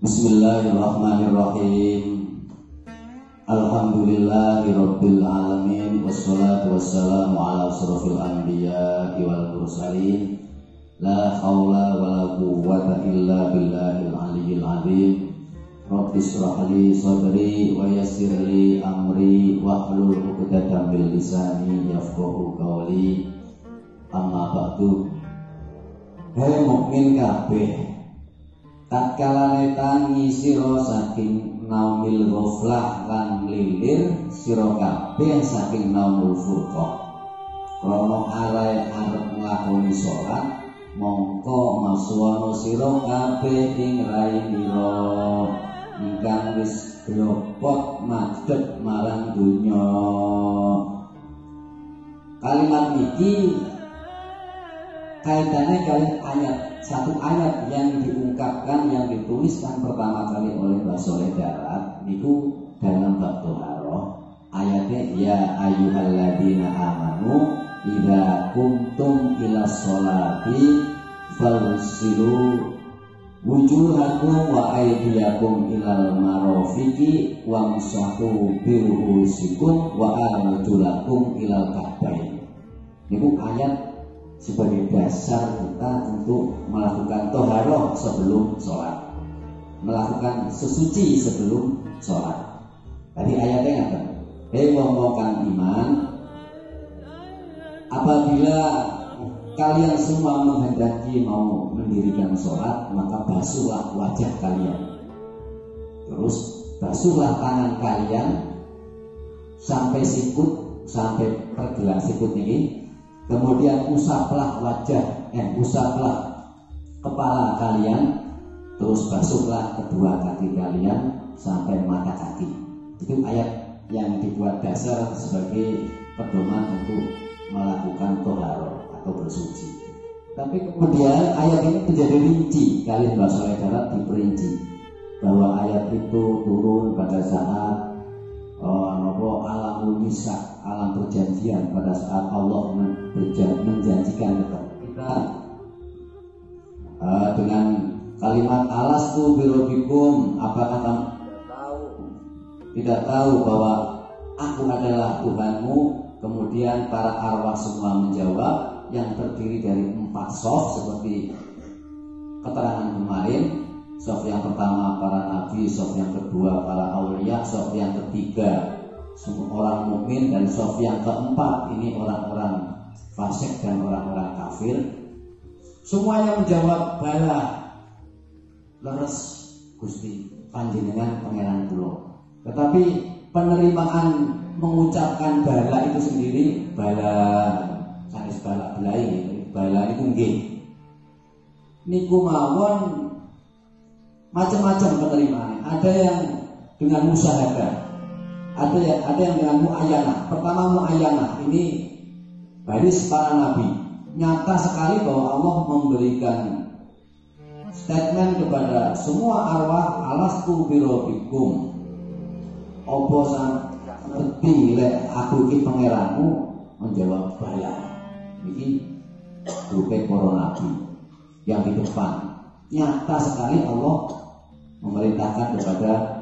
Bismillahirrahmanirrahim. Alhamdulillahirabbil alamin wassalatu wassalamu ala asrofil anbiya'i wal mursalin. La haula wala quwwata illa billahil aliyyil azim. Rabbi shrah li sadri wa yassir li amri wahlul 'uqdatam min lisani yafqahu qawli. Amma ba'du. Hei mukmin kabeh, tatkala tangi sira saking naumil ghaflah lan lilir sira kabeh saking naumul furqah, krana arep nglakoni salat mongko masuwana sira kabeh ing rainira ingkang wis glopot madhep marang donya. Kalimat niki kaitannya kalian satu ayat yang diungkapkan, yang dituliskan pertama kali oleh Mbah Sholeh Darat niku dalam bab thaharah. Ayatnya ya ayyuhalladzina amanu idza qumtum ila sholati fagsilu wujuhakum wa aydiyakum ilal marafiqi wamsahu bi ru'usikum wa arjulakum ilal ka'bayn. Niku ayat sebagai dasar kita untuk melakukan thaharah sebelum sholat, melakukan sesuci sebelum sholat. Tadi ayatnya apa? Hei wong-wong kang iman, apabila kalian semua menghendaki mau mendirikan sholat, maka basuhlah wajah kalian, terus basuhlah tangan kalian sampai sikut, sampai pergelangan sikut ini. Kemudian usaplah usaplah kepala kalian, terus basuhlah kedua kaki kalian sampai mata kaki. Itu ayat yang dibuat dasar sebagai pedoman untuk melakukan thaharah atau bersuci. Tapi kemudian ayat ini menjadi rinci, kalian Mbah Sholeh Darat diperinci bahwa ayat itu turun pada saat alamul misak, alam perjanjian, pada saat Allah menjanjikan kita dengan kalimat alastu birabbikum, apakah kamu tidak tahu bahwa aku adalah Tuhanmu? Kemudian para arwah semua menjawab, yang terdiri dari 4 shaf seperti keterangan kemarin. Shaf yang pertama para nabi, shaf yang kedua para aulia, shaf yang ketiga semua orang mukmin, dan shaf yang keempat ini orang-orang fasik dan orang-orang kafir. Semuanya menjawab bala, leres Gusti panjenengan pangeran kula. Tetapi penerimaan mengucapkan bala itu sendiri, bala sanes bala belai, bala niku nggih niku mawon macam-macam penerimaannya. Ada yang dengan musyahadah, ada yang dengan muayyanah. Pertama muayyanah, ini baris para nabi. Nyata sekali bahwa Allah memberikan statement kepada semua arwah, alastu birabbikum, apa ngerti lek aku iki pangeranmu? Menjawab bala. Iki grupe para nabi yang di depan. Nyata sekali Allah memerintahkan kepada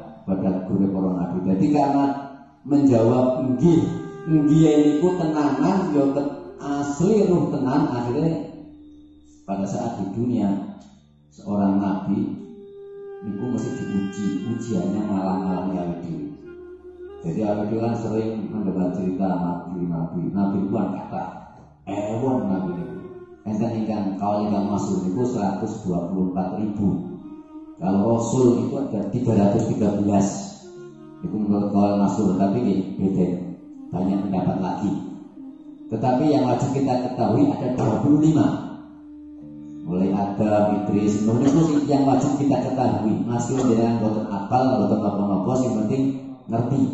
guru para nabi. Jadi karena menjawab nggih niku tenangan, yo asli ruh tenan, akhirnya pada saat di dunia seorang nabi niku mesti diuji, ujiannya ngalang-alangi awake dhewe. Jadi awake dhewe kan sering mendengar cerita nabi itu kata ewon nabi niku. Enten ingkang kawali ingkang masyhur niku 124.000. Kalau Rasul itu ada 313. Itu menurut kawal masyhur, tapi beda, banyak pendapat lagi. Tetapi yang wajib kita ketahui ada 25. Mulai Adam, Idris, Nuh itu yang wajib kita ketahui. Masih dengan boten apal, boten apa-apa, yang penting ngerti.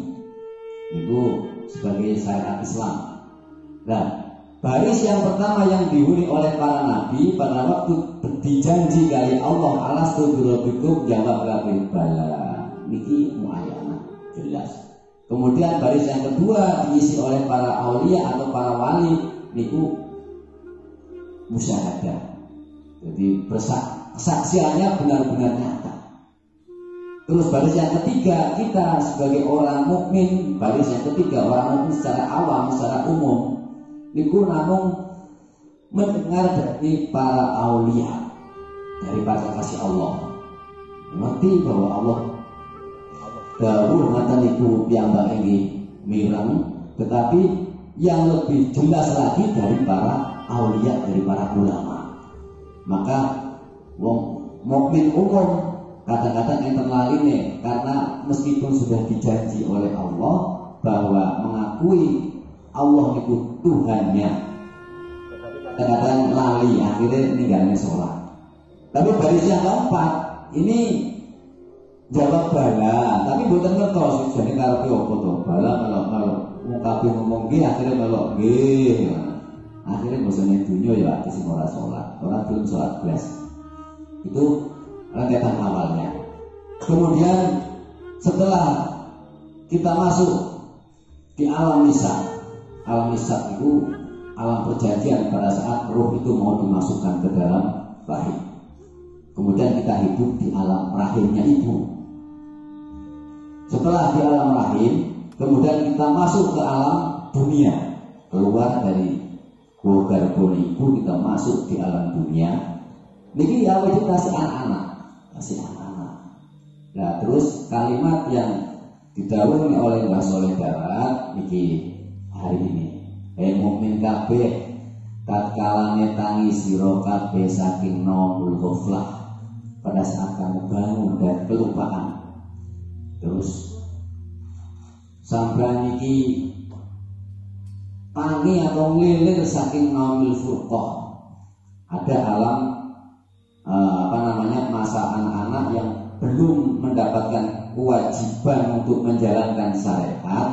Itu sebagai syariat Islam. Nah, baris yang pertama yang dihuni oleh para nabi pada waktu dijanji kali Allah alastu birabbikum, jawab kabeh bala. Niki muayyanah jelas. Kemudian baris yang kedua diisi oleh para aulia atau para wali, niku musyahadah. Jadi kesaksiannya benar-benar nyata. Terus baris yang ketiga, kita sebagai orang mukmin, baris yang ketiga orang mukmin secara awam, secara umum, niku namung mendengar dari para aulia, dari para kasih Allah. Ngerti bahwa Allah dawuh ngaten niku piyambak inggih mireng, tetapi yang lebih jelas lagi dari para aulia, dari para ulama. Maka wong mukmin umum kadang-kadang internal ini, karena meskipun sudah dijanji oleh Allah bahwa mengakui Allah itu Tuhannya, kadang-kadang lali, akhirnya ninggalin sholat. Tapi baris yang keempat ini jawab bala, tapi bukan ngertos jadi karepe opo to bala kalau kabeh ngomong nggih akhirnya melok nggih. Akhirnya bosone dunya ya ati sing ora sholat, ora belum sholat blas. Itu rentetan awalnya. Kemudian setelah kita masuk di alam nisa, alam nisa itu alam perjanjian pada saat roh itu mau dimasukkan ke dalam rahim. Kemudian kita hidup di alam rahimnya ibu. Setelah di alam rahim, kemudian kita masuk ke alam dunia, keluar dari garbo ibu, kita masuk di alam dunia. Niki ya wajib kasih anak-anak. Nah, terus kalimat yang didhawuhi oleh Mbah Soleh Darat niki hari ini, mukmin kabeh tatkalane tangi sira kabeh saking naumul ghaflah, pada saat kamu bangun dari kelupaan. Terus sampai niki tangi atau nglilir saking naumul furqah. Ada alam masa anak-anak yang belum mendapatkan kewajiban untuk menjalankan syariat,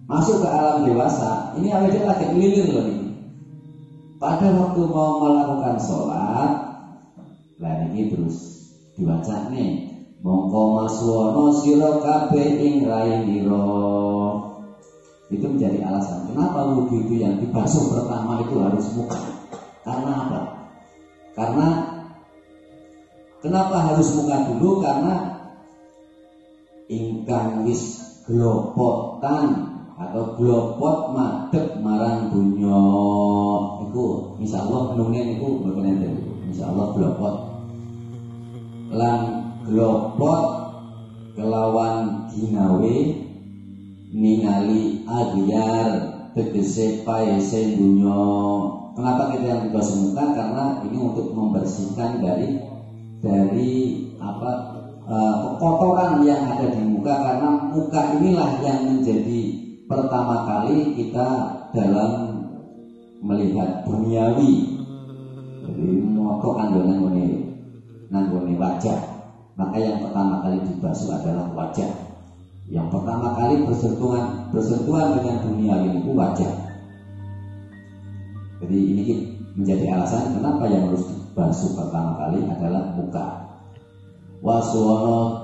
masuk ke alam dewasa. Ini awalnya lagi ngelilir loh ini. Pada waktu mau melakukan sholat, lah ini terus diwaca nih, mongko maswono sira kabeh ing rainira. Itu menjadi alasan kenapa wudhu itu yang dibasuh pertama itu harus muka. Karena apa? Kenapa harus muka dulu? Karena ingkang wis glopotan atau glopot madhep marang dunya iku insyaallah nungen iku mboten enten. Insyaallah glopot lan glopot kelawan ginawe ningali aghyar tegese paese dunya. Kenapa kita yang dibasuh muka? Karena ini untuk membersihkan dari kotoran yang ada di muka, karena muka inilah yang menjadi pertama kali kita dalam melihat duniawi. Jadi moto nanggone wajah. Maka yang pertama kali dibasuh adalah wajah. Yang pertama kali bersentuhan dengan duniawi itu wajah. Jadi ini menjadi alasan kenapa yang harus dibasuh pertama kali adalah muka. Waswono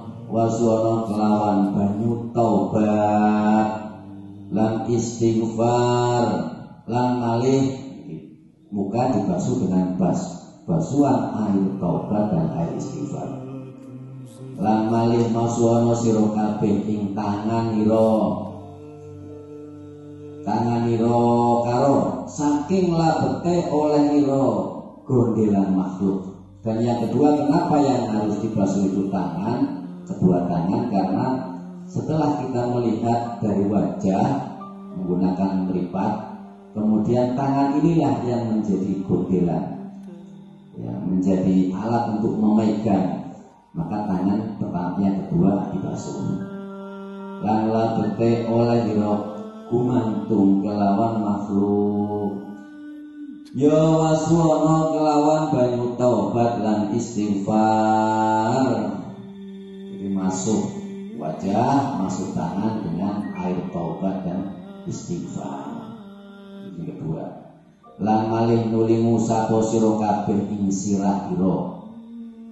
kelawan banyu taubat lan istighfar lan malih, muka dibasuh dengan basuhan air taubat dan air istighfar. Lan malih maswono sira kabeh ing tanganira karo saking labete olehira gondelan makhluk. Dan yang kedua, kenapa yang harus dibasuh itu tangan, kedua tangan? Karena setelah kita melihat dari wajah menggunakan meripat, kemudian tangan inilah yang menjadi gondelan, ya, menjadi alat untuk memegang. Maka tangan pertama, yang kedua dibasuh. Lan labete olehira gumantung kelawan makhluk. Ya waswono kelawan banyu taubat lan istighfar. Jadi masuk wajah, masuk tangan dengan air taubat dan istighfar. Ini kedua. Lan malih nulingu sapa sira kabeh ing sirahira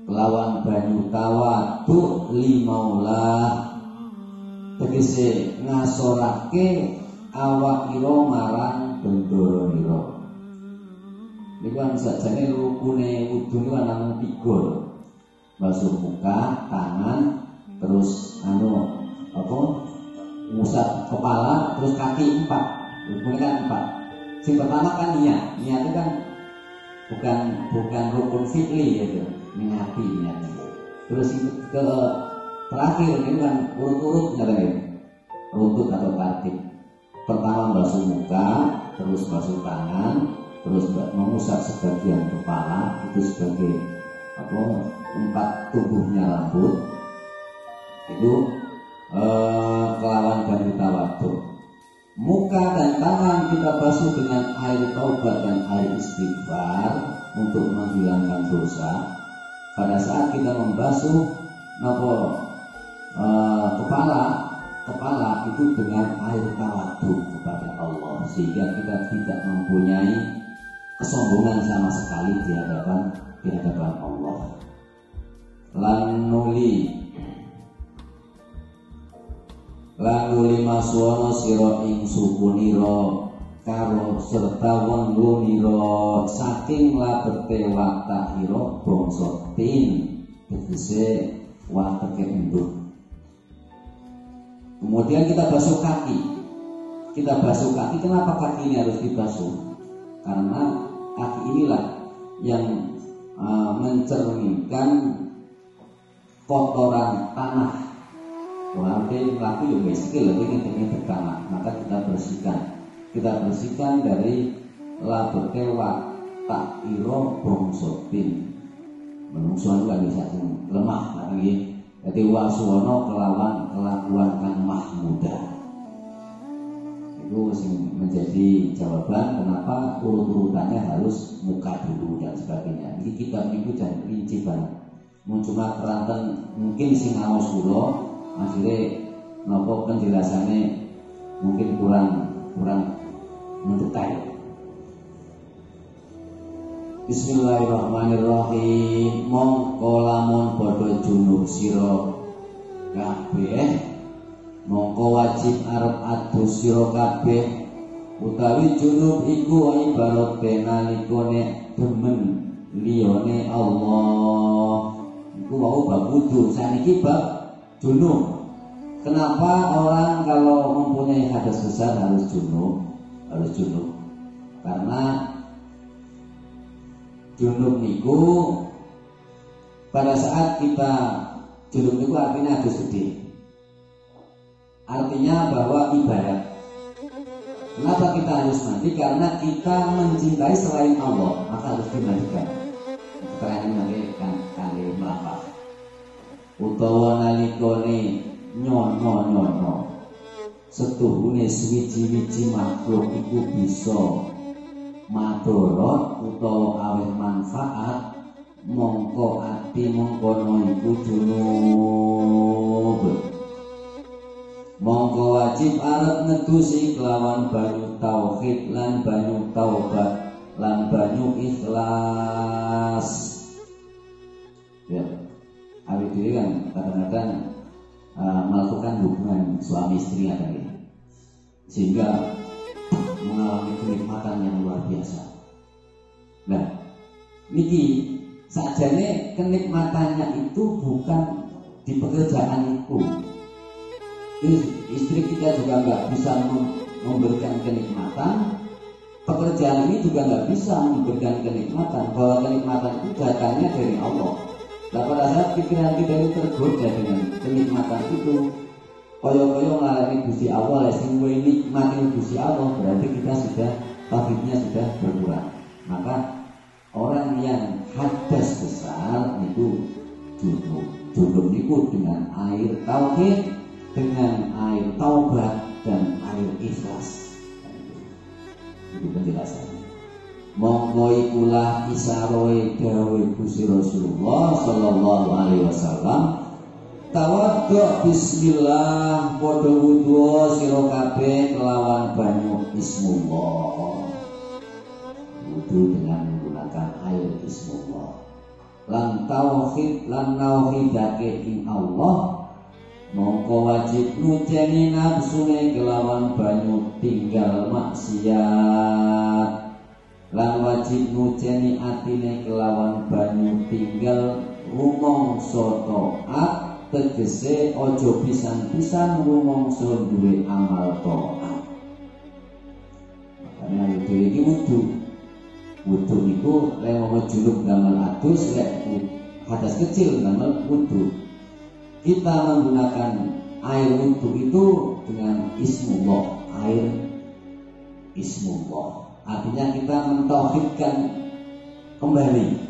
kelawan banyu tawadhu limaulah, tegese ngasorake awak ira marang bendoro. Ini kan sajane rukune wudu niku ana 3. Basuh muka, tangan, terus ngusap kepala, terus kaki 4. Rukunnya kan 4. Yang pertama kan niat itu kan bukan rukun fi'li gitu, niati niatnya. Terus ke terakhir ini kan urut-urut runtut atau tertib. Pertama basuh muka, terus basuh tangan, terus mengusap sebagian kepala, itu sebagai 4 tubuhnya rambut. Itu kelawan banyu tawadhu. Muka dan tangan kita basuh dengan air taubat dan air istighfar untuk menghilangkan dosa. Pada saat kita membasuh kepala itu dengan air tawadhu kepada Allah, sehingga kita tidak mempunyai kesombongan sama sekali di hadapan Allah. Lan nuli masuwana sira ing sukunira karo serta wenggunira saking labete watahira bangsa tin, tegese wateke enduk. Kemudian kita basuh kaki. Kenapa kaki ini harus dibasuh? Karena kaki inilah yang mencerminkan kotoran tanah. Walaupun laku juga skill lebih ingin tanah, maka kita bersihkan dari labete watahira bangsa tin. Menungso kan bisa lemah lagi. Jadi wasuwono kelawan kelakuan kang mahmudah. Itu menjadi jawaban kenapa urut-urutannya harus muka dulu dan sebagainya. Jadi kitab itu jangan rinci banget. Cuma keranten mungkin sing ngaos kula akhirnya nopo penjelasannya mungkin kurang mendetail. Bismillahirrahmanirrahim. Mongko lamun padha junub sira kabeh, mongko wajib arep adus sira kabeh. Utawi junub iku ibarat nalikane demen liyane Allah. Iku wau bab wudu, saniki bab junub. Kenapa orang kalau mempunyai hadas besar harus junub? Karena junub niku pada saat kita junub niku artinya hadas gede. Artinya bahwa ibadah. Kenapa kita harus mandi? Karena kita mencintai selain Allah, maka harus dimandikan. Keterangan nanti kali melapar. Utawa nalikone nyono setuhune swiji-wiji makhluk iku bisa madorot utawa aweh manfaat, mongko ati mengkono iku junub. Mongko wajib arep nedusi kelawan banyu tauhid lan banyu taubat lan banyu ikhlas. Ya, awit dhewe kan kadang-kadang melakukan hubungan suami istri tadi, sehingga mengalami kenikmatan yang luar biasa. Nah, niki sajane kenikmatannya itu bukan di pekerjaan itu. Istri kita juga nggak bisa memberikan kenikmatan, pekerjaan ini juga nggak bisa memberikan kenikmatan. Bahwa kenikmatan itu datangnya dari Allah. Nah, pada saat pikiran kita ini tergoda dengan kenikmatan itu, koyo-koyo ngalami Gusti Allah, sing kuwi nikmati Gusti Allah, berarti kita sudah tauhidnya sudah berkurang. Maka orang yang hadas besar itu junub niku dengan air tauhid, dengan air taubat dan air ikhlas. Itu penjelasannya. Monggo ikulah isaroe dawuh Gusti Rasulullah sallallahu alaihi wasallam. Tawadhu bismillah, padha wudu sira kabeh kelawan banyu bismillah. Wudu dengan menggunakan air bismillah. Lan tauhid lan nauhidake ing Allah. Mongko wajib nuceni nafsune kelawan banyu tinggal maksiat. Lan wajib nuceni atine kelawan banyu tinggal rumangsa taat tegese ojo pisan-pisan rumangsa duwe amal taat. Makanya itu iki wudu niku lek mau junub damel adus, lek hadas kecil damel wudu. Kita menggunakan air wudu itu dengan ismullah, air ismullah. Artinya kita mentauhidkan kembali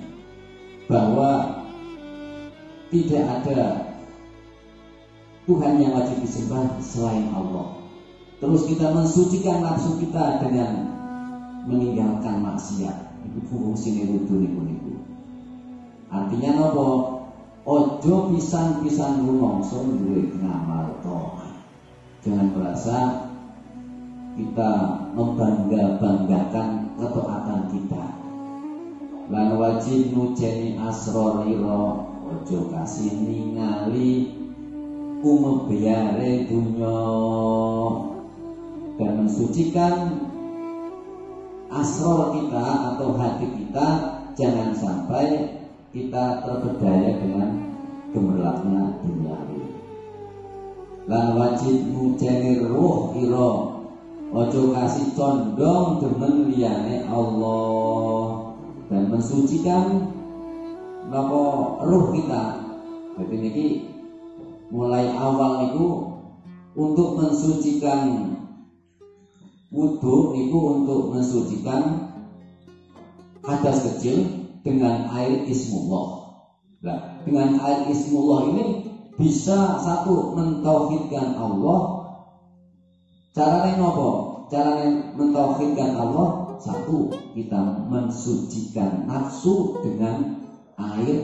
bahwa tidak ada Tuhan yang wajib disembah selain Allah. Terus kita mensucikan nafsu kita dengan meninggalkan maksiat. Itu fungsi wudu niku. Artinya nopo? Ojo pisan-pisan rumangsa duwe ngamal taat. Jangan merasa kita membangga-banggakan ketaatan kita. Lan wajib nujeni asrorira, ojo kasih ningali umebiyare dunya, dan mensucikan asror kita atau hati kita. Jangan sampai kita terpedaya dengan gemerlapnya duniawi. Lan wajib nujeni ruh ira, ojo kasih condong demen liyane Allah, dan mensucikan napa ruh kita. Jadi niki mulai awal niku untuk mensucikan wudu niku untuk mensucikan hadas kecil dengan air ismullah. Nah, dengan air ismullah ini bisa satu mentauhidkan Allah. Caranya apa? Caranya mentauhidkan Allah, satu, kita mensucikan nafsu dengan air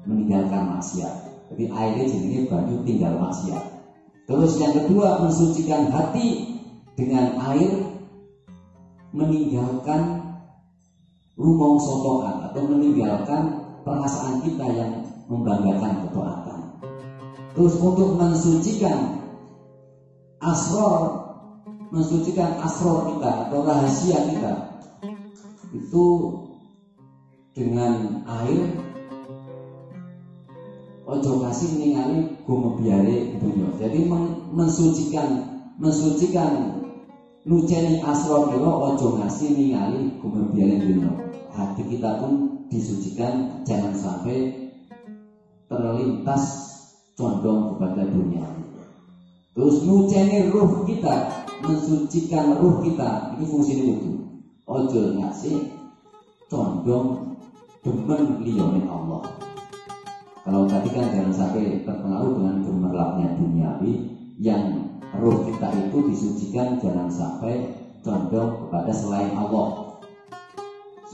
meninggalkan maksiat. Jadi airnya jenenge banyu tinggal maksiat. Terus yang kedua, mensucikan hati dengan air meninggalkan rumangsa taat atau meninggalkan perasaan kita yang membanggakan ketaatan. Terus untuk mensucikan asror kita atau rahasia kita itu dengan air ojo kasih ningali gumebiare dunya. Jadi mensucikan nuceni asror kita, ojo ngasih ningali gumebiare dunya. Hati kita pun disucikan, jangan sampai terlintas condong kepada dunia. Terus nuceni ruh kita, mensucikan ruh kita, ini fungsi wudu. Ojo ngasih condong demen liyane Allah. Kalau tadi kan jangan sampai terpengaruh dengan gemerlapnya duniawi. Yang ruh kita itu disucikan, jangan sampai condong kepada selain Allah.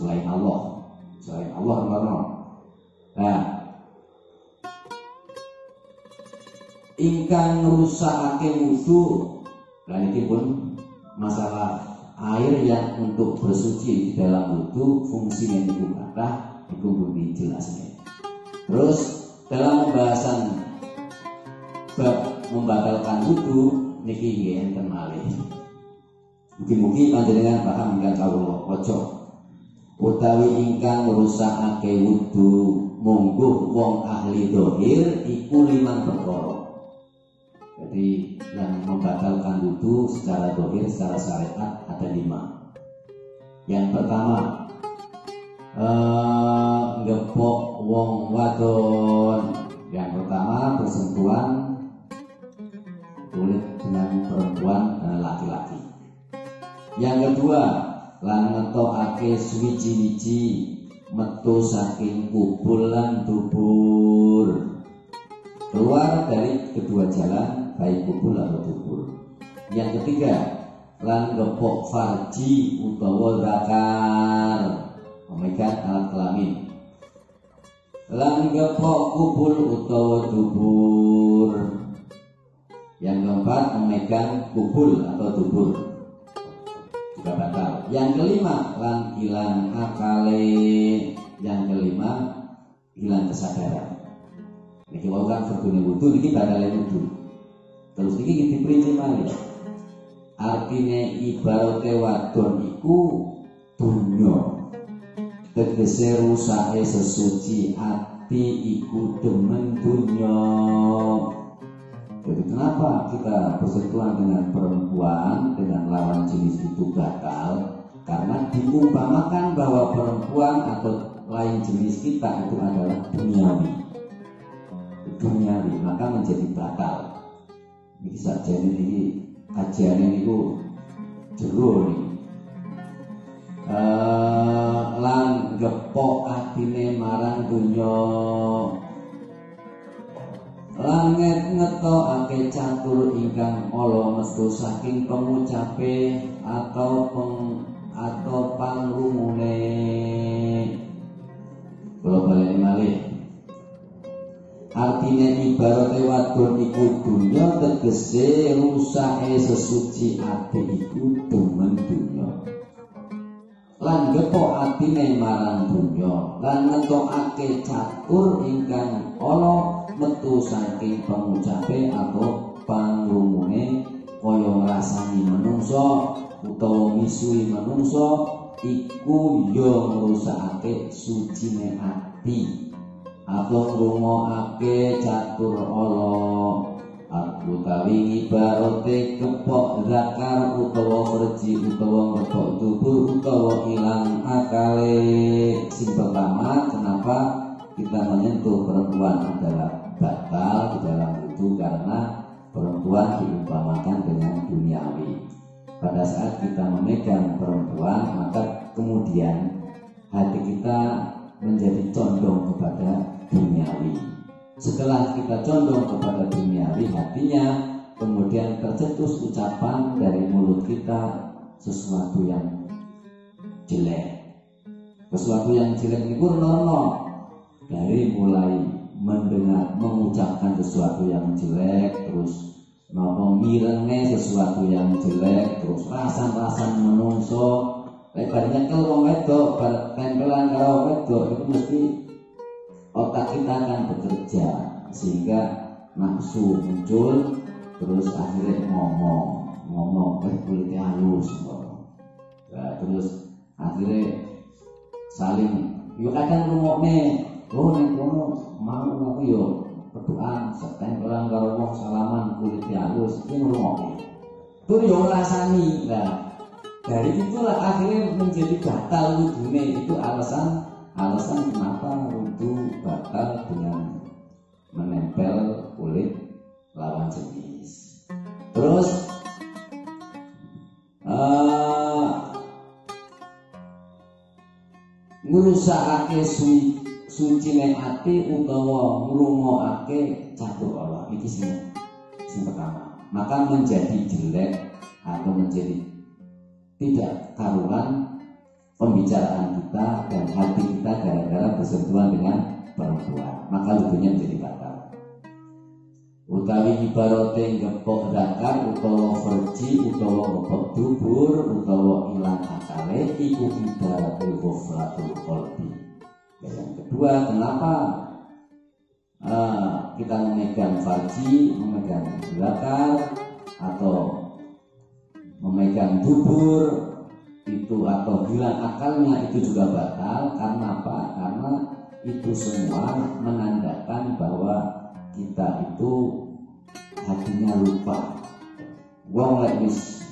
Selain Allah nah, ingkang ngrusakake wudu. Lah ini pun masalah air yang untuk bersuci di dalam wudu, fungsinya itu kathah, itu bumi jelasnya. Terus dalam pembahasan bab membatalkan wudu niki enten malih. Mugi-mugi panjenengan paham ingkang kawula waca. Utawi ingkang ngrusakake wudu mungguh wong ahli dhahir iku 5 perkara. Jadi yang membatalkan wudu secara dhahir, secara syariat ada 5. Yang pertama, ngepok wong wadon. Yang pertama, bersentuhan kulit dengan perempuan laki-laki. Yang kedua, lan ngetokake suwiji-wiji metu saking kubul lan dubur, keluar dari kedua jalan baik kubul atau dubur. Yang ketiga, lan gepok farji utawa zakar, memegang alat kelamin. Lan gepok kubul utawa dubur. Yang keempat, memegang kubul atau dubur juga batal. Yang kelima, lan hilang akale. Yang kelima, hilang kesadaran. Niki wau kan fardune wudu niki badale wudu. Terus niki diperinci malih. Artine ibarate wadon iku dunya. Tegese rusake sesuci ati iku demen dunya. Jadi kenapa kita bersentuhan dengan perempuan, dengan lawan jenis itu batal? Karena diumpamakan bahwa perempuan atau lain jenis kita itu adalah duniawi, maka menjadi batal. Ini saja ini kajian ini ku jero nih. Lan gepok atine marang dunya, langit ngetokake catur ingkang ala mestu saking pengucape atau pangrumune. Kula baleni malih. Artinya ibarat wadon iku dunya, tegese rusake sesuci ati iku demen dunya. Lan gepok atine marang dunya, lan ngetokake catur ingkang ala metu saking pengucape atau pangrumune, kaya ngrasani menungso utawa misui menungso iku yo ngrusakake sucine ati atau ngrungokake catur ala. Utawi ibarate kepok zakar utawa ferji utawa kepok dubur utawa ilang akale. Sing pertama, kenapa kita menyentuh perempuan adalah batal di dalam itu, karena perempuan diumpamakan dengan duniawi. Pada saat kita memegang perempuan, maka kemudian hati kita menjadi condong kepada duniawi. Setelah kita condong kepada duniawi, hatinya kemudian tercetus ucapan dari mulut kita sesuatu yang jelek. Sesuatu yang jelek itu normal, dari mulai mendengar, mengucapkan sesuatu yang jelek, terus mirenge sesuatu yang jelek, terus rasan-rasan menungso. Lebarnya kalau wedok, tempelan karo wedok itu mesti otak kita akan bekerja sehingga nafsu muncul, terus akhirnya ngomong kulitnya halus, terus akhirnya saling yuk kadang rumokne, neng kono mau aku yo berdoa setempelan karo wong salaman kulitnya halus, iki rumokne tur yo ngrasani. Nah dari itulah akhirnya menjadi batal wudune. Itu alasan kenapa wudu batal dengan menempel kulit lawan jenis. Terus ngrusakake sucine ati utawa ngrungokake catur Allah. Iki sing pertama. Maka menjadi jelek atau menjadi tidak karuan pembicaraan kita dan hati kita gara-gara bersentuhan dengan perempuan, maka wudunya menjadi batal. Utawi ibarate gepok zakar utawa ferji utawa gepok dubur utawa ilang akale iku ibarate ghaflatul qalbi. Yang kedua, kenapa kita memegang farji, memegang zakar atau memegang dubur itu atau hilang akalnya itu juga batal? Karena apa? Karena itu semua menandakan bahwa kita itu hatinya lupa. Wong lek wis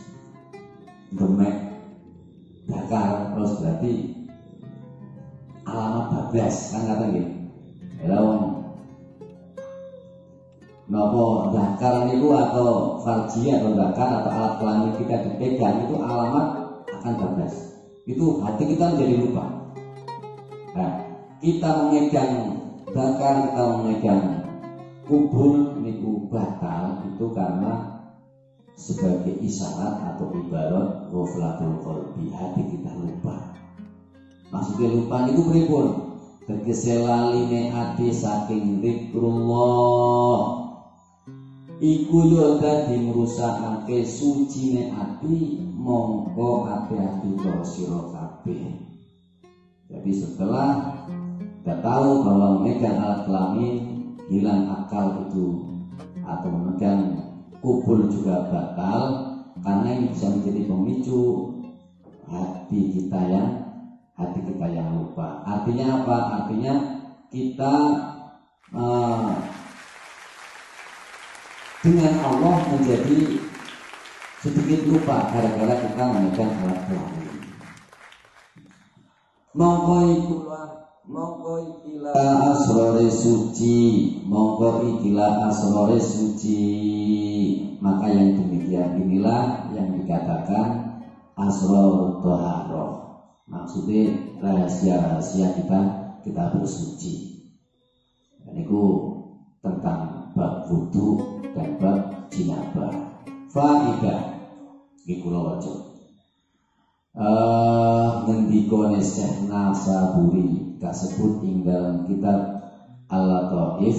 demek bakar terus berarti alamat bablas kan kata nggih. Lha wong napa zakar niku atau farji atau zakar atau alat kelamin kita dipegang itu alamat akan bablas. Itu hati kita menjadi lupa. Nah, kita memegang zakar, kita memegang kubul niku batal itu karena sebagai isyarat atau ibarat ghaflatul qalbi, hati kita lupa. Maksudnya lupa niku pripun? Tegese laline ati saking zikrullah. Iku yo dadi ngrusakake sucine ati, mongko ati-ati karo sira kabeh. Jadi setelah kita tahu bahwa memegang alat kelamin hilang akal itu atau memegang kubul juga batal, karena ini bisa menjadi pemicu hati kita yang lupa. Artinya apa? Artinya kita dengan Allah menjadi sedikit lupa gara-gara kita memegang alat kelamin. Mongko ikilah asrore suci, mongko ikilah asrore suci. Maka yang demikian inilah yang dikatakan asror toharoh. Maksudnya rahasia-rahasia kita bersuci. Dan itu tentang bab wudu dan bab jinabah. Faidah kula waca. Ngendikane Syekh Nasaburi kasebut ing dalam kitab Al-Lataif,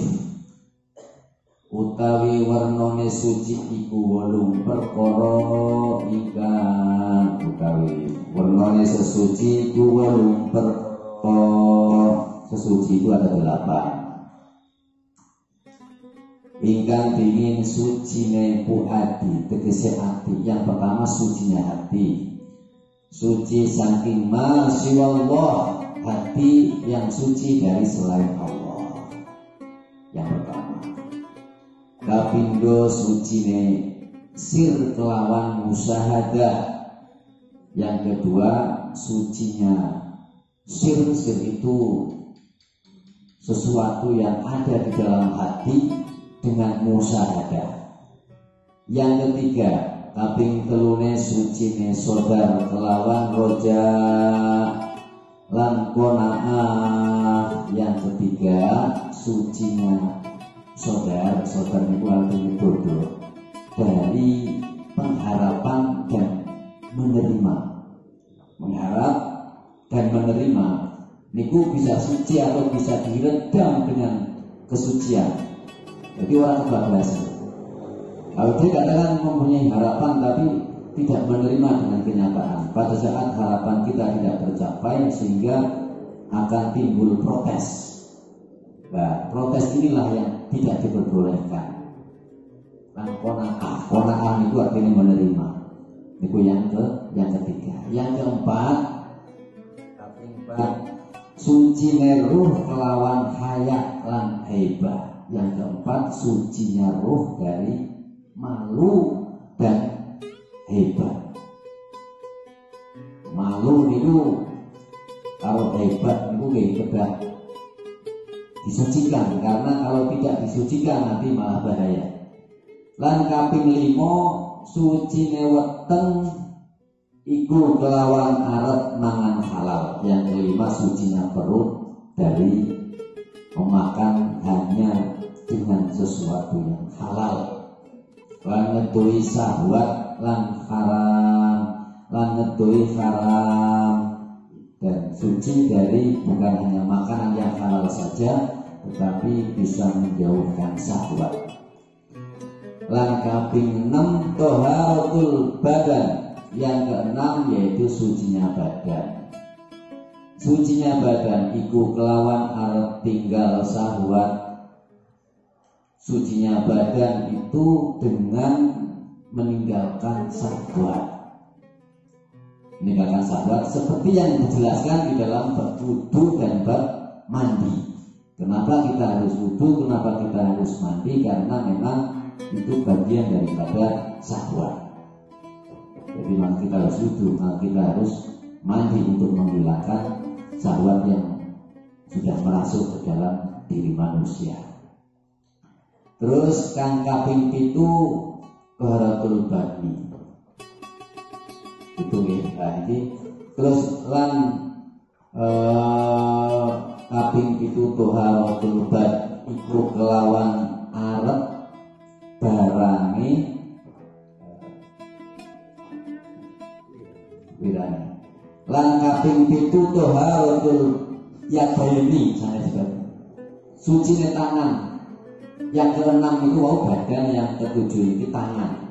utawi warnane suci iku 8 perkara ingkang utawi warnane sesuci iku 8 perkara. Sesuci itu ada 8. Ingkang dingin sucine puadi, tegese hati. Yang pertama sucinya hati, suci saking ma siwallah, hati yang suci dari selain Allah. Yang pertama. Kapindo sucine sir kelawan musyahadah. Yang kedua sucinya sir itu sesuatu yang ada di dalam hati dengan musyahadah. Yang ketiga, kaping telune sucine sodar kelawan roja lan qanaah. Yang ketiga, sucinya sodar itu artinya bodoh dari pengharapan dan menerima. Mengharap dan menerima niku bisa suci atau bisa diredam dengan kesucian. Jadi orang kebablasan. Kalau dia kadang mempunyai harapan tapi tidak menerima dengan kenyataan. Pada saat harapan kita tidak tercapai sehingga akan timbul protes. Nah, protes inilah yang tidak diperbolehkan. Qanaah itu artinya menerima. Itu yang ketiga. Yang keempat, suci ruh kelawan hayak lan haibah. Yang keempat, sucinya ruh dari malu dan hebat. Malu itu kalau hebat itu kedah disucikan, karena kalau tidak disucikan nanti malah bahaya. Lan kaping 5, sucine weteng iku kelawan arep mangan halal. Yang kelima, sucinya perut dari memakan hanya dengan sesuatu yang halal. Lan ngedohi syahwat lan ngedohi haram, dan suci dari bukan hanya makanan yang halal saja tetapi bisa menjauhkan syahwat. Lan kaping 6, toharatul badan. Yang keenam yaitu sucinya badan. Sucinya badan iku kelawan arep tinggal syahwat. Sucinya badan itu dengan meninggalkan syahwat. Meninggalkan syahwat seperti yang dijelaskan di dalam bab wudu dan bab mandi. Kenapa kita harus wudu, kenapa kita harus mandi? Karena memang itu bagian daripada syahwat. Jadi memang kita harus wudu, maka kita harus mandi untuk menghilangkan syahwat yang sudah merasuk ke dalam diri manusia. Terus kang kaping 7, toharatul badni. Itu ya, ini terus lan kaping 7 toharatul bad iku kelawan arep barange wirane. Lan kaping 7 toharatul yadaini sanes sucine tangan. Yang keenam itu badan, yang ketujuh itu tangan.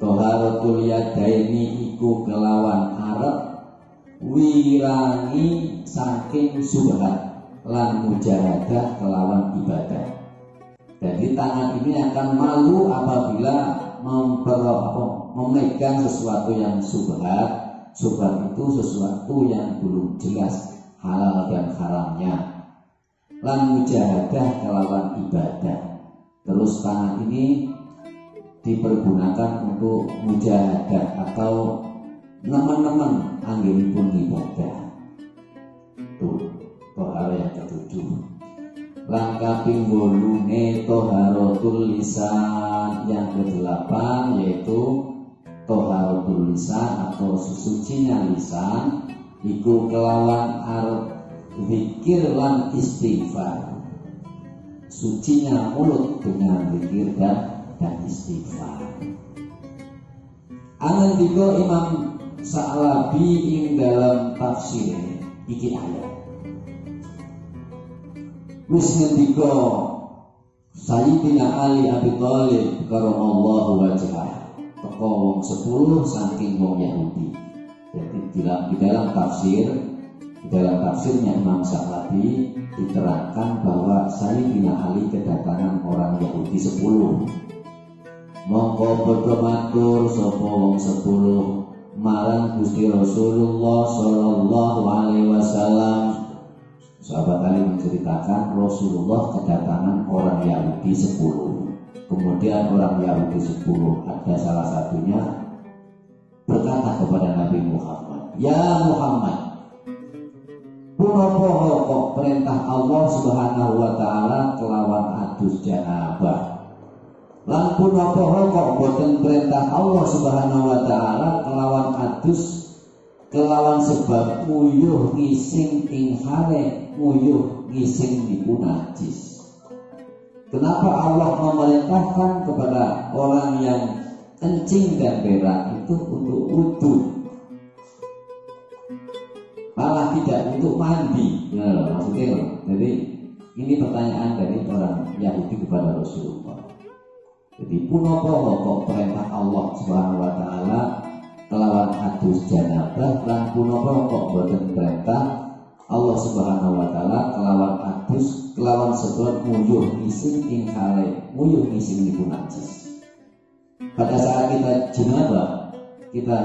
Toharatul yadaini iku kelawan arep wirangi saking subhat lan mujahadah kelawan ibadah. Jadi tangan ini akan malu apabila memegang sesuatu yang subhat. Subhat itu sesuatu yang belum jelas halal dan haramnya. lan mujahadah kelawan ibadah. Terus tangan ini dipergunakan untuk mujahadah atau nemen-nemen anggenipun ibadah. Tuh, toharo yang ketujuh. Lan kaping 8 toharatul lisan, yang ke-8 yaitu toharatul lisan atau susucinya lisan iku kelawan zikir lan istighfar. Sucinya mulut dengan zikir dan istighfar. Anandika Imam Sa'labi ing dalam tafsir iki ayat. Wis ngendika Sayyidina Ali Abi Thalib karamallahu wajhah teko wong 10 saking wong Yahudi. Jadi di dalam tafsirnya Imam Sa'labi diterangkan bahwa Sayyidina Ali kedatangan orang Yahudi 10. Mongko padha matur sapa wong 10 marang Gusti Rasulullah sallallahu alaihi wasallam. Sahabat Ali menceritakan Rasulullah kedatangan orang Yahudi 10. Kemudian orang Yahudi 10 ada salah satunya berkata kepada Nabi Muhammad, "Ya Muhammad, punapa kok perintah Allah Subhanahu wa taala kelawan adus janabah? Lan punapa kok boten perintah Allah Subhanahu wa taala kelawan adus kelawan sebab nguyuh ngising ing hale, nguyuh ngising niku najis. Kenapa Allah memerintahkan kepada orang yang kencing dan berak itu untuk wudu, malah tidak untuk mandi?" Ya, maksudnya, jadi ini pertanyaan dari orang Yahudi kepada Rasulullah. Jadi punapa kok perintah Allah Subhanahu wa taala kelawan adus janabah, lan punapa kok boten perintah Allah Subhanahu wa taala kelawan adus kelawan sebab nguyuh ngising ing hale, nguyuh ngising niku najis. Pada saat kita janabah, kita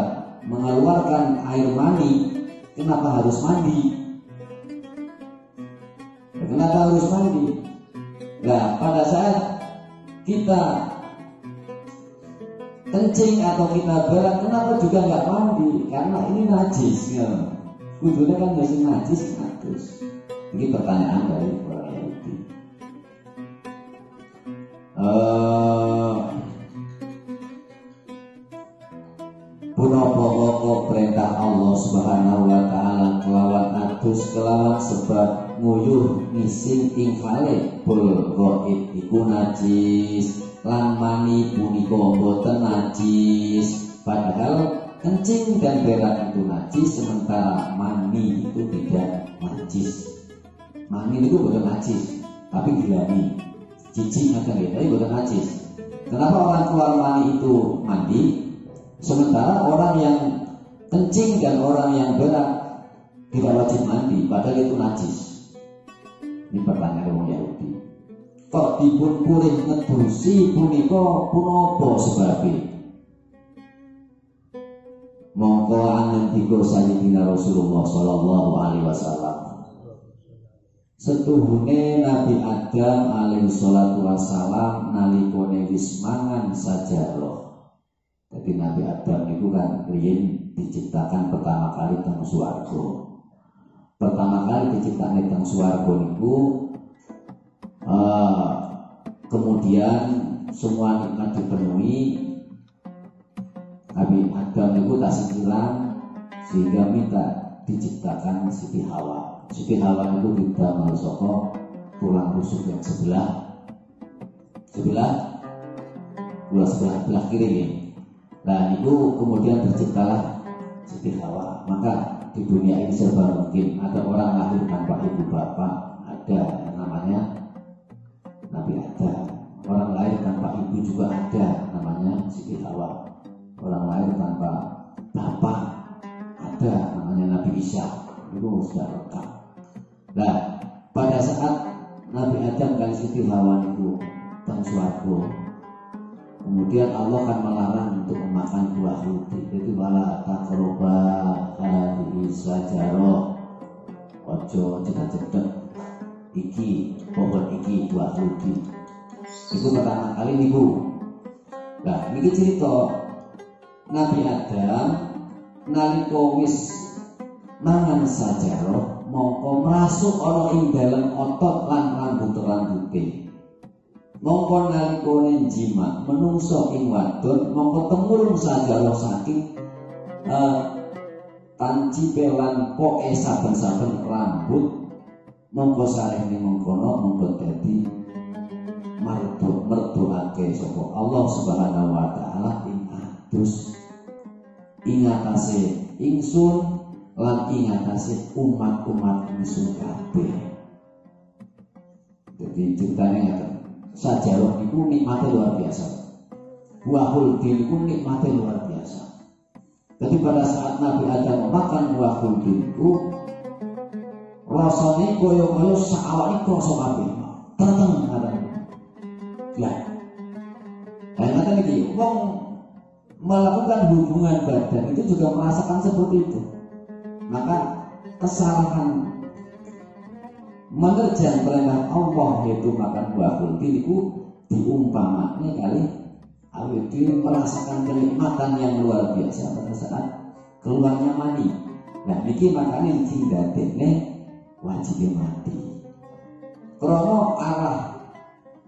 mengeluarkan air mani, kenapa harus mandi? Kenapa harus mandi? Nah, pada saat kita kencing atau kita berak, kenapa juga nggak mandi? Karena ini najis, ya. Wudunya kan masih najis, najis. Ini pertanyaan dari orang Yahudi. Punapa kok perintah Allah Subhanahu wa taala kelawan adus kelawan sebab nguyuh ngising ing hale bol ghaib iku najis, lan mani punika boten najis. Padahal kencing dan berak itu najis, sementara mani itu tidak najis. Mani itu bukan najis, tapi gilani jijik akan kita itu bukan najis. Kenapa orang keluar mani itu mandi, sementara orang yang kencing dan orang yang berak tidak wajib mandi, padahal itu najis? Ini pertanyaan orang Yahudi. Kok dipun purih ngedusi punika punapa sebabnya? Mongko angendika Sayyidina Rasulullah sallallahu alaihi wasallam, setuhune Nabi Adam alaihi salatu wasalam nalikane wis mangan sajarah. Jadi Nabi Adam itu kan riyen diciptakan pertama kali teng swarga. Pertama kali diciptakan teng swarga niku kemudian semua nikmat dipenuhi. Nabi Adam itu tak hilang sehingga minta diciptakan Siti Hawa. Siti Hawa itu didamel saka tulang rusuk yang sebelah kiri ini. Nah itu kemudian terciptalah Siti Hawa. Maka di dunia ini serba mungkin. Ada orang lahir tanpa ibu bapak, ada yang namanya Nabi Adam. Orang lahir tanpa ibu juga ada, namanya Siti Hawa. Orang lahir tanpa bapak ada, namanya Nabi Isa. Itu sudah lengkap. Nah, pada saat Nabi Adam dan Siti Hawa itu teng swarga, kemudian Allah akan melarang untuk memakan buah itu. Itu wala taqrabu hadhihi syajarah, ojo cedek-cedek iki, pohon iki buah rudi. Itu pertama kali niku. Nah, niki cerita Nabi Adam nalika wis mangan sajarah mongko merasuk ana ing dalem otot lan rambut-rambute. Mongko nalika jima menungso ing wadon mongko temurung sajarah saking tancipelan poke saben-saben rambut mongko sareng mengkono mongko dadi mertuake sapa Allah Subhanahu wa taala ing adus ing atase ingsun lan ing atase umat-umat ingsun kabeh. Jadi ceritanya ngaten. Sajarah itu nikmatnya luar biasa. Buah huldi itu nikmatnya luar biasa. Jadi pada saat Nabi Adam makan buah huldi itu rasanya koyo-koyo saawake krasa kabeh. Tenang ngaten. Ya. Karena iki wong melakukan hubungan badan itu juga merasakan seperti itu. Maka kesalahan menerjang perintah Allah yaitu makan buah huldi itu diumpamakan kali awet dhewe merasakan kenikmatan yang luar biasa pada saat keluarnya mani. Nah niki makanya sing dadekne wajib mati. Krana arah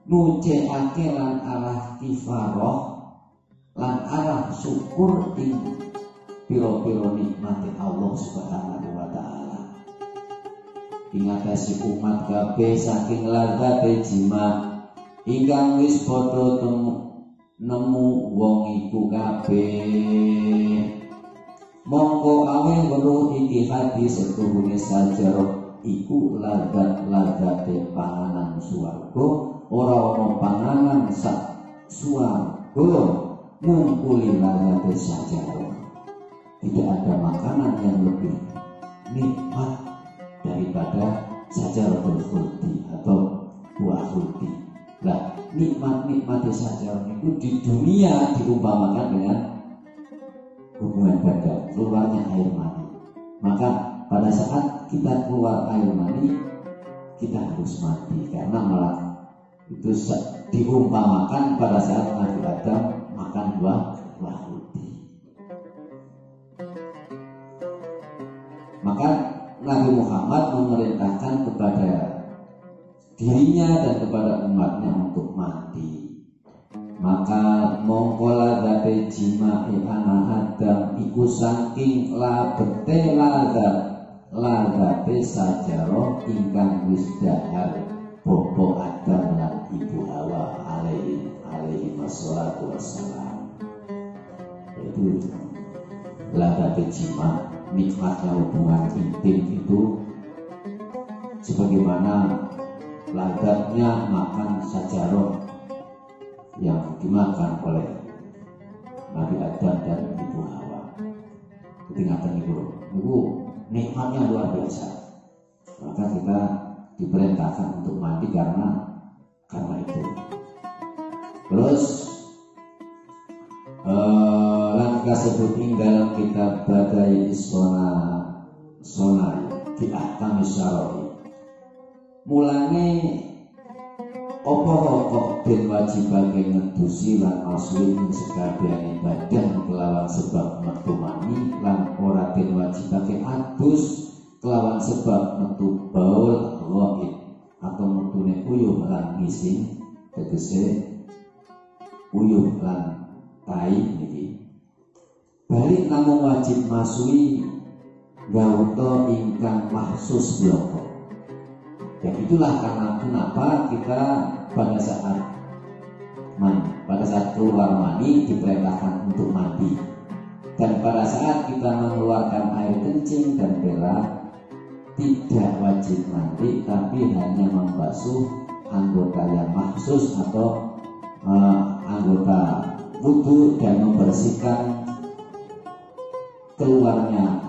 nucekake lan arah kifarah lan arah syukur ing pira-pira nikmate Allah Subhanahu wa taala. Ingatasi umat kabeh saking lagate jima ingkang wis padha nemu wong iku kabeh. Mongko aweh weruh iki hadis setuhune sajarah iku lagat-lagate panganan swarga ora ana panganan sak swarga ngumpuli lagate sajarah. Tidak ada makanan yang lebih nikmat daripada sajaratul khuldi atau buah khuldi. Nah, nikmat-nikmat sajarah itu di dunia diumpamakan dengan hubungan badan, keluarnya air mani. Maka pada saat kita keluar air mani, kita harus mati karena malah itu diumpamakan pada saat Nabi Adam makan buah khuldi. Maka Nabi Muhammad memerintahkan kepada dirinya dan kepada umatnya untuk mati. Maka mongkola date jima anak Adam iku saking labete lagate sajarah ingkang wis dahar bobo Adam lan ibu Hawa alaihi wassalatu wassalam. Itu lagate jima, nikmatnya hubungan intim itu sebagaimana lagatnya makan sajarah yang dimakan oleh Nabi Adam dan Ibu Hawa. Ketingatan itu nikmatnya luar biasa. Maka kita diperintahkan untuk mandi karena itu. Terus langkah sebut dalam kitab Badai Sonai di Ahkam Syar'i. Mulane apa kok den wajibake ngedusi lan asli ing sekabehane badan kelawan sebab metu mani lan ora den wajibake adus kelawan sebab metu baul ghaib atau metune uyuh lan ngising tegese uyuh lan tai niki. Balik namung wajib masui gauta ingkang mahsus bloko. Ya itulah karena kenapa kita pada saat keluar mani diperintahkan untuk mandi, dan pada saat kita mengeluarkan air kencing dan berak tidak wajib mandi tapi hanya membasuh anggota yang mahsus atau anggota wudu dan membersihkan keluarnya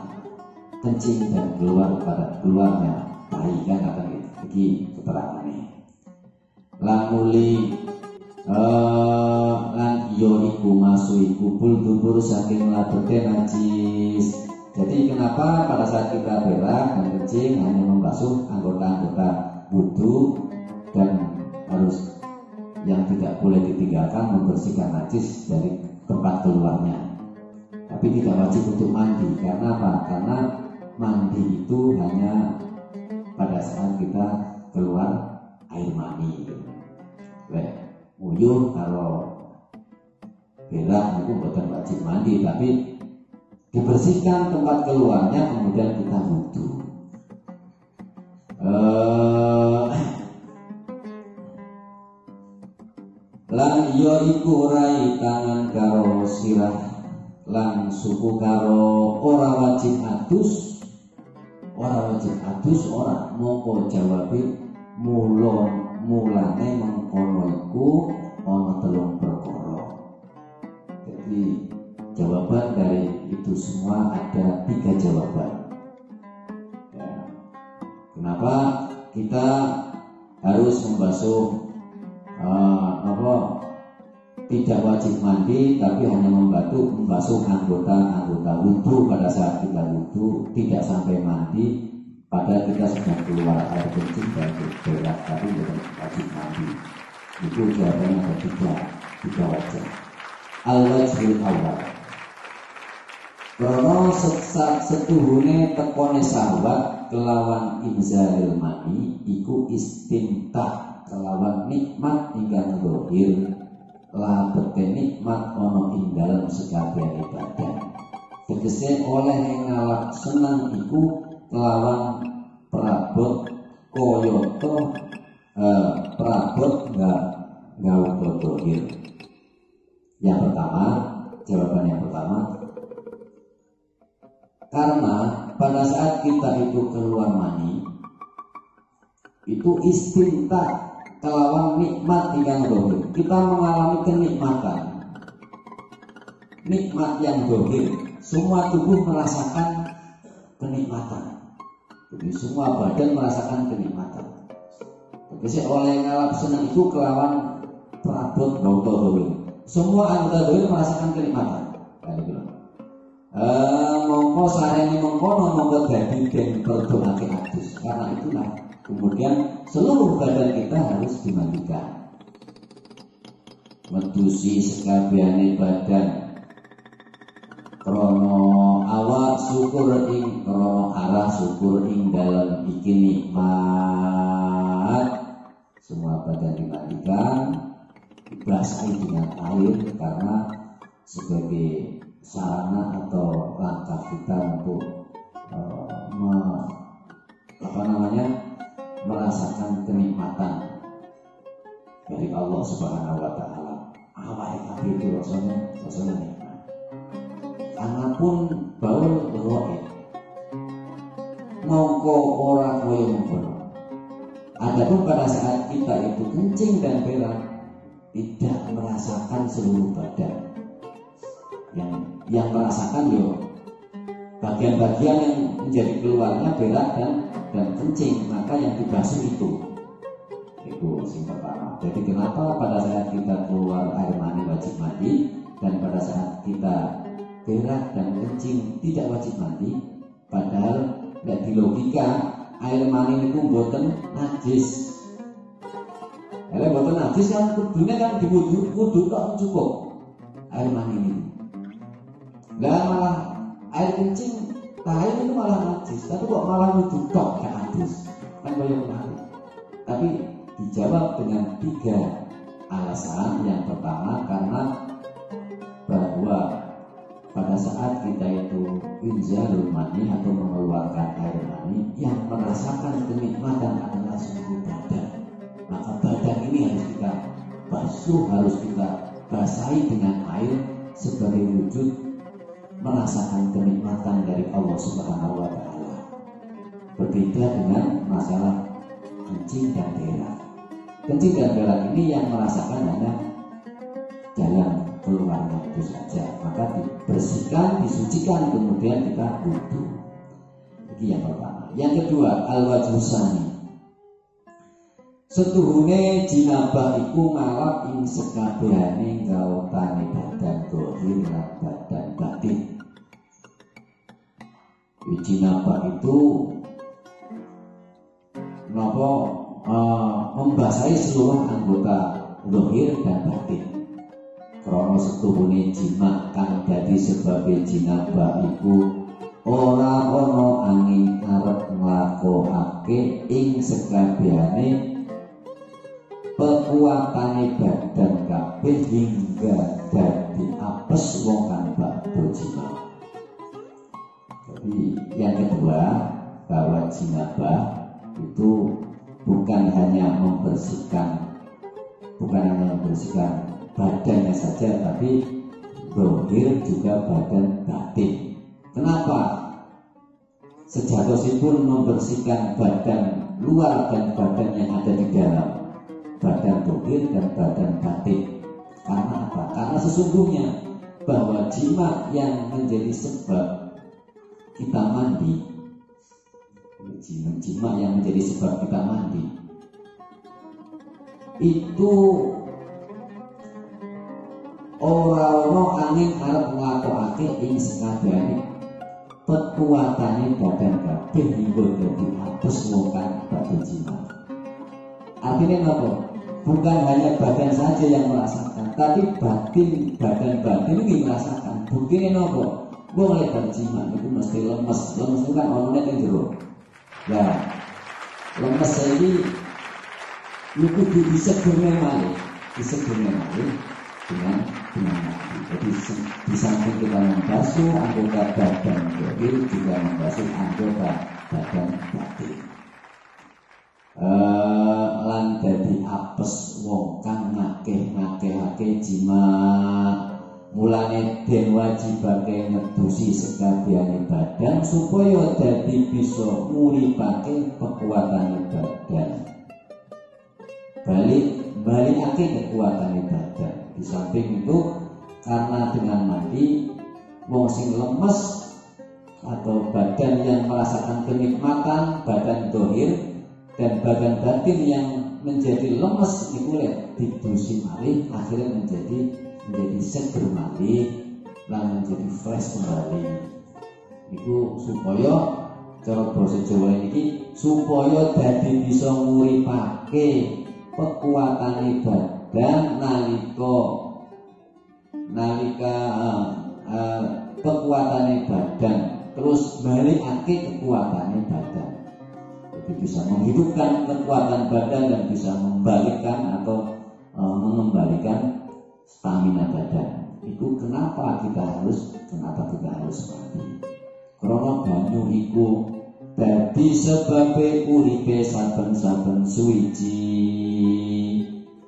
kencing dan keluarnya tai kan akan iki keterangannya. Lamuli lan yo iku masuk kubul dubur saking labete najis. Jadi kenapa pada saat kita berak dan kencing hanya membasuh anggota-anggota wudu, dan harus yang tidak boleh ditinggalkan membersihkan najis dari tempat keluarnya. Tapi tidak wajib untuk mandi. Karena apa? Karena mandi itu hanya pada saat kita keluar air mani. Nguyuh kalau berak itu bukan wajib mandi, tapi dibersihkan tempat keluarnya kemudian kita wudu. Lan yo iku rai tangan karo sirah, lan suku karo ora wajib adus, ora mongko jawabe mulane mengkono iku ana telung perkara. Jadi jawaban dari itu semua ada 3 jawaban. Ya. Kenapa kita harus membasuh tidak wajib mandi, tapi hanya membasuh anggota wudu pada saat kita wudu, tidak sampai mandi, padahal kita sudah keluar air kencing dan berak, tapi bukan wajib mandi. Itu jawabannya ada 3 wajah. Al-wajhul awal, krono setuhune tekone sahabat kelawan inzalil mani iku istimtah kelawan nikmat ingkang zahir, labete nikmat ana ing dalem sekabehane badan. Tegese oleh ngalap senang iku kelawan prabot kayata prabot gawe zahir. Yang pertama, jawaban yang pertama, karena pada saat kita itu keluar mani itu istimtah kelawan nikmat ingkang zahir. Kita mengalami kenikmatan, nikmat yang zahir. Semua tubuh merasakan kenikmatan. Jadi semua badan merasakan kenikmatan. Jadi oleh ngalap senang itu kelawan prabot bauta zahir. Semua anggota zahir merasakan kenikmatan. Mongko sarene mengkono mongko dadi den berdoake adus. Karena itulah kemudian seluruh badan kita harus dimandikan. Medusi sekabehane badan. Krono awak syukur ing krono arah syukur ing dalem iki nikmat. Semua badan dimandikan, dibasahi dengan air karena sebagai sarana atau langkah kita untuk merasakan kenikmatan dari Allah Subhanahu wa taala. Awake kabeh itu rasanya nikmat. Anapun baul roe. Mongko ora koyo mengkono. Adapun pada saat kita itu kencing dan berak tidak merasakan seluruh badan. Yang merasakan bagian-bagian yang menjadi keluarnya berak dan kencing, maka yang dibasuh itu yang pertama. Jadi kenapa pada saat kita keluar air mani wajib mandi, dan pada saat kita berak dan kencing tidak wajib mandi? Padahal di logika air mani itu boten najis. Kalau boten najis kan kudunya kan diwudu kok cukup air mani ini. Lah malah air kencing air itu malah najis, tapi kok malah wudu tok gak najis. Kan banyak menarik. Tapi dijawab dengan 3 alasan. Yang pertama karena bahwa pada saat kita itu inzalul mani atau mengeluarkan air mani, yang merasakan kenikmatan adalah seluruh badan. Maka badan ini harus kita basuh, harus kita basahi dengan air sebagai wujud merasakan kenikmatan dari Allah Subhanahu wa taala. Berbeda dengan masalah kencing dan berak. Kencing dan berak ini yang merasakan hanya jalan keluarnya itu saja. Maka dibersihkan, disucikan, kemudian kita wudu. Ini yang pertama. Yang kedua, al-wajhusani. Setuhune jinabah iku ngalap ing sekabehane gautane badan zahir lan badan batin. Jinabah itu napa membasahi seluruh anggota zahir dan batin. Krana setuhune jima kang dadi sebabe jinabah iku ora ana angin arep nglakokake ing sekabehane kekuatane badan kabeh hingga dadi apes wong kang bakdo jima. Jadi yang kedua, bahwa jinabah itu bukan hanya membersihkan badannya saja, tapi zahir juga badan batin. Kenapa? Sejatosipun membersihkan badan luar dan badan yang ada di dalam, badan zahir dan badan batin. Karena apa? Karena sesungguhnya bahwa jima yang menjadi sebab kita mandi, jima yang menjadi sebab kita mandi itu ora angin arep nglakokake ing sekabehane kekuatane badan kabeh hingga dadi apes wong kang bakdo jima. Artinya apa? Bukan hanya badan saja yang merasakan, tapi badan batin ini merasakan. Buktinya apa? Wong lek jima itu mesti lemes itu kan ono ning jero. Nah, lemes iki niku bisa bermain dengan mandi. Jadi di samping kita membasuh anggota badan zahir, juga membasuh anggota badan batin. Lan dadi apes wong kang ngakeh-ngakehake jima. Mulane den wajibake ngedusi sekabehane badan supaya dadi bisa nguripake kekuatane badan. Balikake kekuatane badan. Di samping itu, karena dengan mandi wong sing lemes atau badan yang merasakan kenikmatan badan zahir dan badan batin yang menjadi lemes niku didusi malih akhirnya menjadi seger malih lan menjadi fresh kembali. Niku supaya cara basa Jawa niki supaya dadi bisa nguripake kekuatane badan nalika kekuatane badan terus balikake kekuatane badan. Jadi bisa menghidupkan kekuatan badan dan bisa membalikkan atau mengembalikan stamina badan. Itu kenapa kita harus mandi. Karena banyu iku dadi sebabe uripe saben-saben suwiji.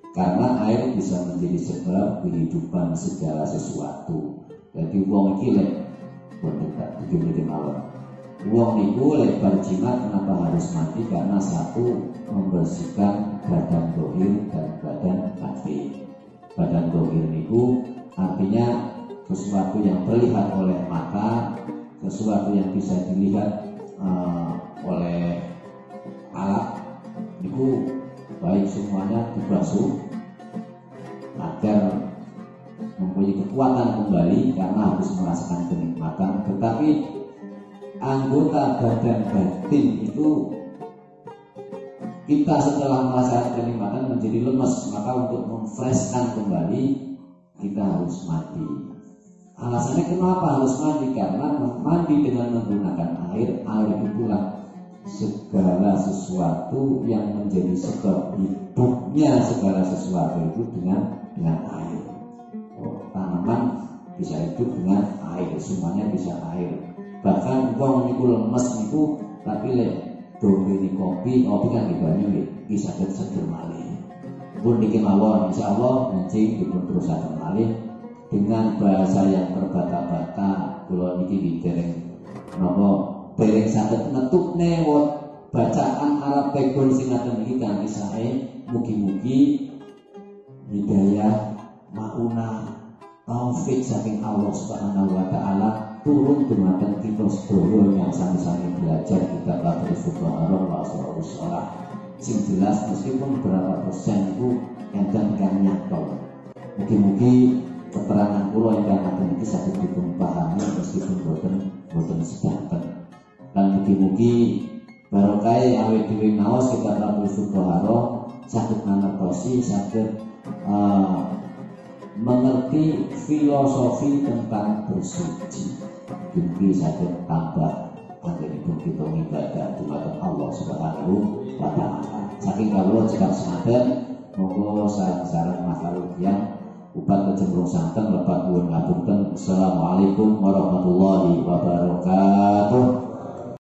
Karena air bisa menjadi sebab kehidupan segala sesuatu. Jadi wong iki lek boten tak tujuh mawon. Wong niku lek berjima kenapa harus mandi? Karena satu, membersihkan badan zahir dan badan batin. Badan zahir niku artinya sesuatu yang terlihat oleh mata, sesuatu yang bisa dilihat oleh alat niku baik semuanya dibasuh agar mempunyai kekuatan kembali karena harus merasakan kenikmatan. Tetapi anggota badan batin itu kita setelah merasakan kenikmatan menjadi lemes, maka untuk memfreshkan kembali kita harus mandi. Alasannya kenapa harus mandi? Karena mandi dengan menggunakan air itulah segala sesuatu yang menjadi sebab hidupnya segala sesuatu itu dengan air. Tanaman bisa hidup dengan air, semuanya bisa air. Bahkan wong niku lemes niku tapi lek domeni kopi kan dibanyu bisa seger malih. Pun niki mawon insyaallah njing dipun terusaken malih dengan bahasa yang terbata-bata. Kula niki dereng napa dereng saged netupne bacaan Arab Backbone sing ngaten iki kanthi sae. Mugi-mugi hidayah mauna taufik saking Allah Subhanahu wa taala turun dumateng kita sedaya yang sami-sami belajar kitab Al-Fuqaha wa Asrarus Shalah. Sing jelas meskipun berapa persen itu enten kan nyatol. Mugi-mugi keterangan kula ingkang ngaten iki saged dipun pahami meskipun boten sedanten. Dan mugi-mugi Barokai awet dhewe maos kita Prabu Sukoharjo saged mangertosi, saged mengerti filosofi tentang bersuci. Dugi saged tambah anggenipun kita ibadah dumateng Allah Subhanahu wa taala. Saking kawula jika semanten monggo sareng-sareng makhluk yang upat kecemplung santen lepat nuwun ngapunten. Assalamualaikum warahmatullahi wabarakatuh.